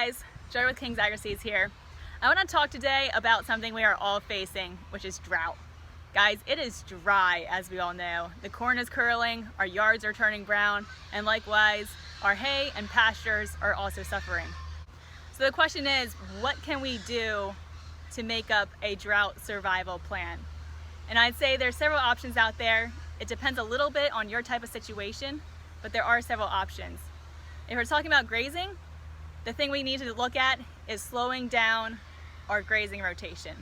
guys, Joy with King's Agri-Seeds here. I want to talk today about something we are all facing, which is drought. Guys, it is dry, as we all know. The corn is curling, our yards are turning brown, and likewise, our hay and pastures are also suffering. So the question is, what can we do to make up a drought survival plan? And I'd say there's several options out there. It depends a little bit on your type of situation, but there are several options. If we're talking about grazing, the thing we need to look at is slowing down our grazing rotation.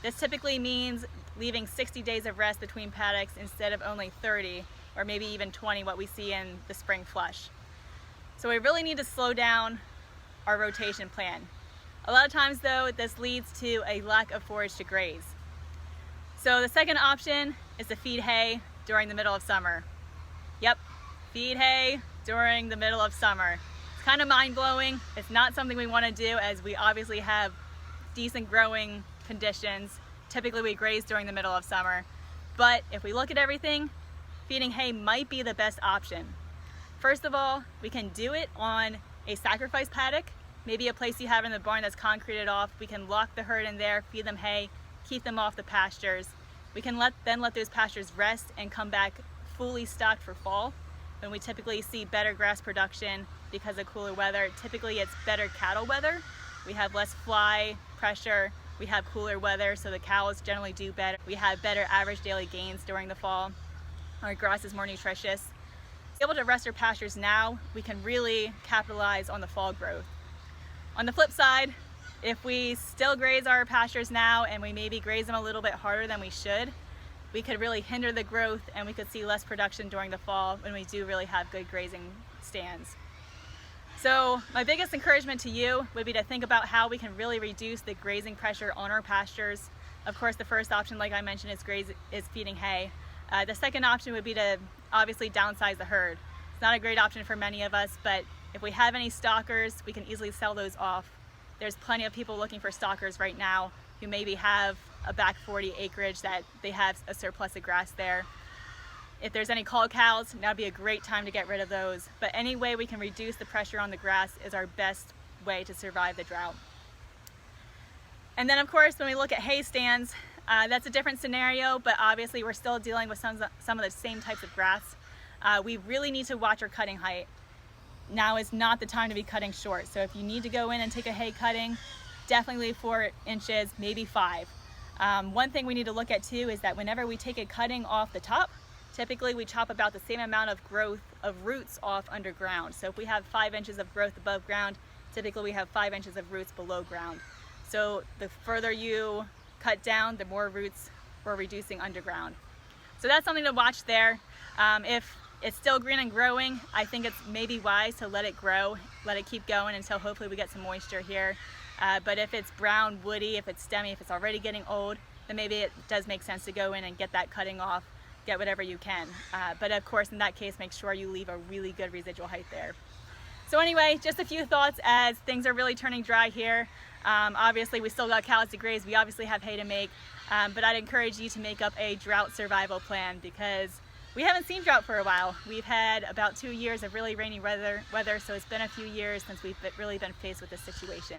This typically means leaving 60 days of rest between paddocks instead of only 30 or maybe even 20, what we see in the spring flush. So we really need to slow down our rotation plan. A lot of times though, this leads to a lack of forage to graze. So the second option is to feed hay during the middle of summer. Yep, feed hay during the middle of summer. It's kind of mind-blowing. It's not something we want to do, as we obviously have decent growing conditions. Typically we graze during the middle of summer. But if we look at everything, feeding hay might be the best option. First of all, we can do it on a sacrifice paddock, maybe a place you have in the barn that's concreted off. We can lock the herd in there, feed them hay, keep them off the pastures. We can then let those pastures rest and come back fully stocked for fall, when we typically see better grass production because of cooler weather. Typically it's better cattle weather. We have less fly pressure, we have cooler weather, so the cows generally do better. We have better average daily gains during the fall. Our grass is more nutritious. To be able to rest our pastures now, we can really capitalize on the fall growth. On the flip side, if we still graze our pastures now and we maybe graze them a little bit harder than we should, we could really hinder the growth and we could see less production during the fall when we do really have good grazing stands. So my biggest encouragement to you would be to think about how we can really reduce the grazing pressure on our pastures. Of course, the first option, like I mentioned, is feeding hay. The second option would be to obviously downsize the herd. It's not a great option for many of us, but if we have any stockers, we can easily sell those off. There's plenty of people looking for stockers right now who maybe have a back 40 acreage that they have a surplus of grass there. If there's any cull cows, now would be a great time to get rid of those. But any way we can reduce the pressure on the grass is our best way to survive the drought. And then of course, when we look at hay stands, that's a different scenario, but obviously we're still dealing with some of the same types of grass. We really need to watch our cutting height. Now is not the time to be cutting short. So if you need to go in and take a hay cutting, definitely 4 inches, maybe 5. One thing we need to look at too is that whenever we take a cutting off the top, typically we chop about the same amount of growth of roots off underground. So if we have 5 inches of growth above ground, typically we have 5 inches of roots below ground. So the further you cut down, the more roots we're reducing underground. So that's something to watch there. If it's still green and growing, I think it's maybe wise to let it grow, let it keep going until hopefully we get some moisture here. But if it's brown, woody, if it's stemmy, if it's already getting old, then maybe it does make sense to go in and get that cutting off, get whatever you can. But of course, in that case, make sure you leave a really good residual height there. So anyway, just a few thoughts as things are really turning dry here. Obviously, we still got cows to graze. We obviously have hay to make, but I'd encourage you to make up a drought survival plan, because we haven't seen drought for a while. We've had about 2 years of really rainy weather, so it's been a few years since we've really been faced with this situation.